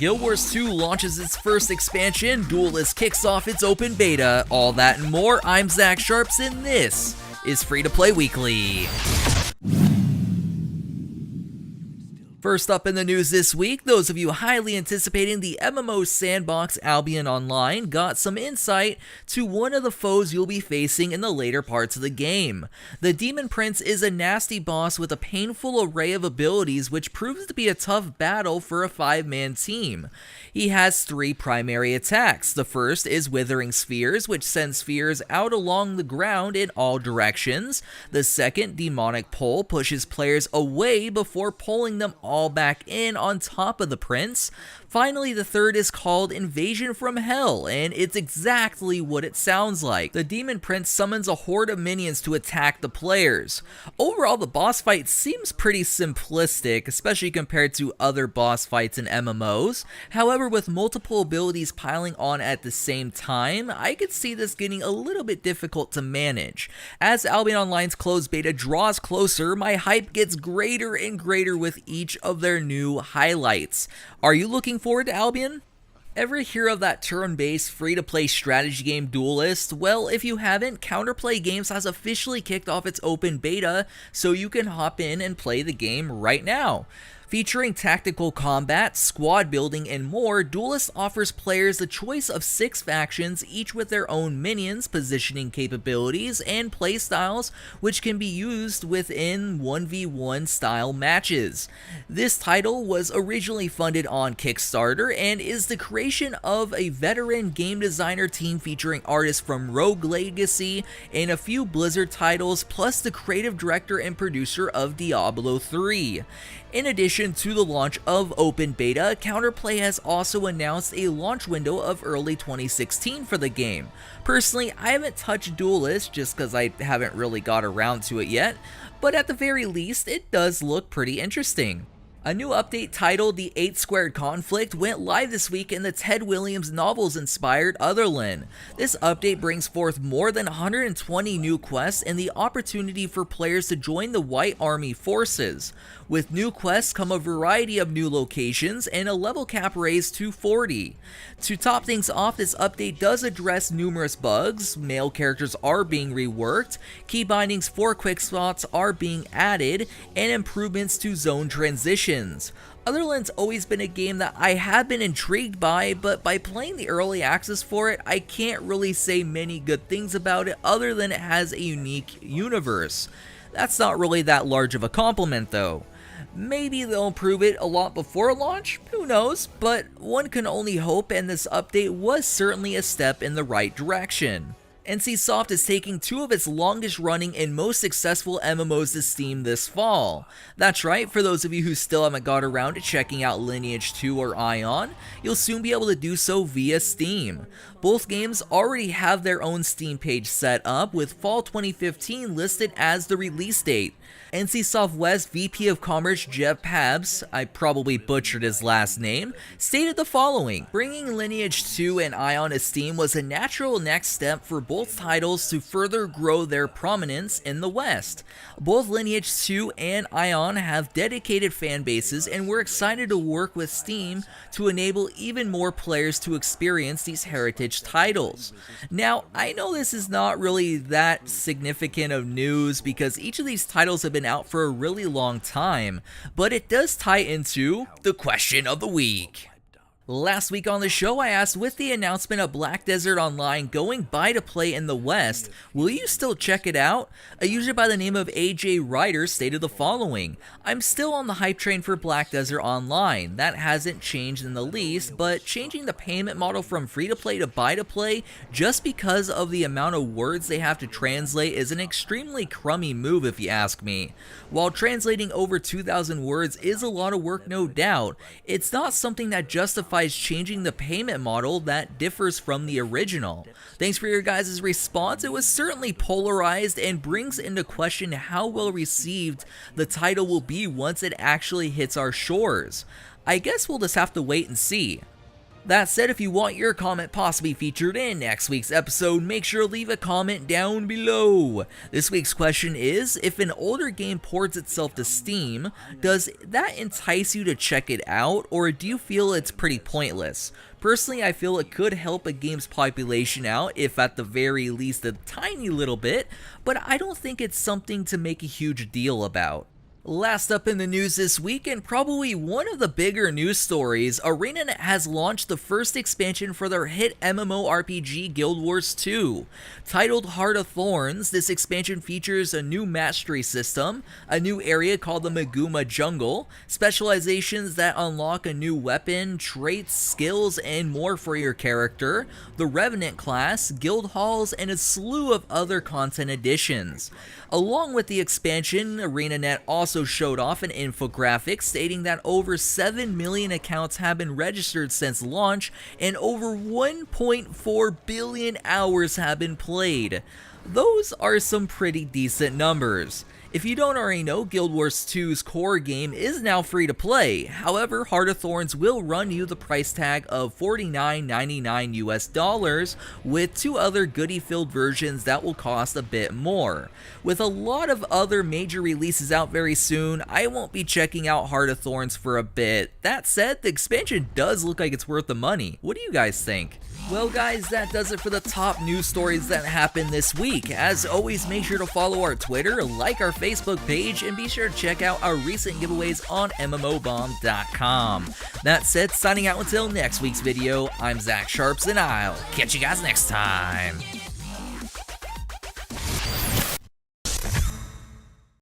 Guild Wars 2 launches its first expansion, Duelyst kicks off its open beta, all that and more. I'm Zach Sharps and this is Free to Play Weekly. First up in the news this week, those of you highly anticipating the MMO sandbox Albion Online got some insight to one of the foes you'll be facing in the later parts of the game. The Demon Prince is a nasty boss with a painful array of abilities which proves to be a tough battle for a 5-man team. He has 3 primary attacks. The first is Withering Spheres, which sends spheres out along the ground in all directions. The second, Demonic Pull, pushes players away before pulling them all back in on top of the prince. Finally, the third is called Invasion from Hell, and it's exactly what it sounds like. The Demon Prince summons a horde of minions to attack the players. Overall, the boss fight seems pretty simplistic, especially compared to other boss fights in MMOs. However, with multiple abilities piling on at the same time, I could see this getting a little bit difficult to manage. As Albion Online's closed beta draws closer, my hype gets greater and greater with each of their new highlights. Are you looking forward to Albion? Ever hear of that turn-based free-to-play strategy game Duelyst? Well, if you haven't, Counterplay Games has officially kicked off its open beta, so you can hop in and play the game right now. Featuring tactical combat, squad building, and more, Duelyst offers players the choice of 6 factions, each with their own minions, positioning capabilities, and playstyles, which can be used within 1v1 style matches. This title was originally funded on Kickstarter and is the creation of a veteran game designer team featuring artists from Rogue Legacy and a few Blizzard titles, plus the creative director and producer of Diablo 3. In addition to the launch of Open Beta, Counterplay has also announced a launch window of early 2016 for the game. Personally, I haven't touched Duelyst just because I haven't really got around to it yet, but at the very least, it does look pretty interesting. A new update titled The 8 Squared Conflict went live this week in the Ted Williams novels-inspired Otherland. This update brings forth more than 120 new quests and the opportunity for players to join the White Army forces. With new quests come a variety of new locations and a level cap raised to 40. To top things off, this update does address numerous bugs, male characters are being reworked, key bindings for quick spots are being added, and improvements to zone transitions. Otherland's always been a game that I have been intrigued by, but by playing the early access for it, I can't really say many good things about it other than it has a unique universe. That's not really that large of a compliment though. Maybe they'll improve it a lot before launch, who knows, but one can only hope, and this update was certainly a step in the right direction. NCSoft is taking 2 of its longest running and most successful MMOs to Steam this fall. That's right, for those of you who still haven't got around to checking out Lineage 2 or Aion, you'll soon be able to do so via Steam. Both games already have their own Steam page set up, with fall 2015 listed as the release date. NCSoft West VP of Commerce Jeff Pabs, I probably butchered his last name, stated the following: bringing Lineage 2 and Aion to Steam was a natural next step for both titles to further grow their prominence in the West. Both Lineage 2 and Aion have dedicated fan bases, and we're excited to work with Steam to enable even more players to experience these heritage titles. Now, I know this is not really that significant of news because each of these titles have been out for a really long time, but it does tie into the question of the week. Last week on the show, I asked, with the announcement of Black Desert Online going buy to play in the West, will you still check it out? A user by the name of AJ Ryder stated the following: I'm still on the hype train for Black Desert Online. That hasn't changed in the least, but changing the payment model from free to play to buy to play just because of the amount of words they have to translate is an extremely crummy move if you ask me. While translating over 2,000 words is a lot of work, no doubt, it's not something that justifies changing the payment model that differs from the original. Thanks for your guys' response. It was certainly polarized and brings into question how well received the title will be once it actually hits our shores. I guess we'll just have to wait and see. That said, if you want your comment possibly featured in next week's episode, make sure to leave a comment down below. This week's question is, if an older game ports itself to Steam, does that entice you to check it out, or do you feel it's pretty pointless? Personally, I feel it could help a game's population out, if at the very least a tiny little bit, but I don't think it's something to make a huge deal about. Last up in the news this week, and probably one of the bigger news stories, ArenaNet has launched the first expansion for their hit MMORPG Guild Wars 2. Titled Heart of Thorns, this expansion features a new mastery system, a new area called the Maguma Jungle, specializations that unlock a new weapon, traits, skills, and more for your character, the Revenant class, guild halls, and a slew of other content additions. Along with the expansion, ArenaNet also showed off an infographic stating that over 7 million accounts have been registered since launch and over 1.4 billion hours have been played. Those are some pretty decent numbers. If you don't already know, Guild Wars 2's core game is now free to play. However, Heart of Thorns will run you the price tag of $49.99 US, with 2 other goodie-filled versions that will cost a bit more. With a lot of other major releases out very soon, I won't be checking out Heart of Thorns for a bit. That said, the expansion does look like it's worth the money. What do you guys think? Well guys, that does it for the top news stories that happened this week. As always, make sure to follow our Twitter, like our Facebook page, and be sure to check out our recent giveaways on MMOBomb.com. That said, signing out until next week's video, I'm Zach Sharps, and I'll catch you guys next time.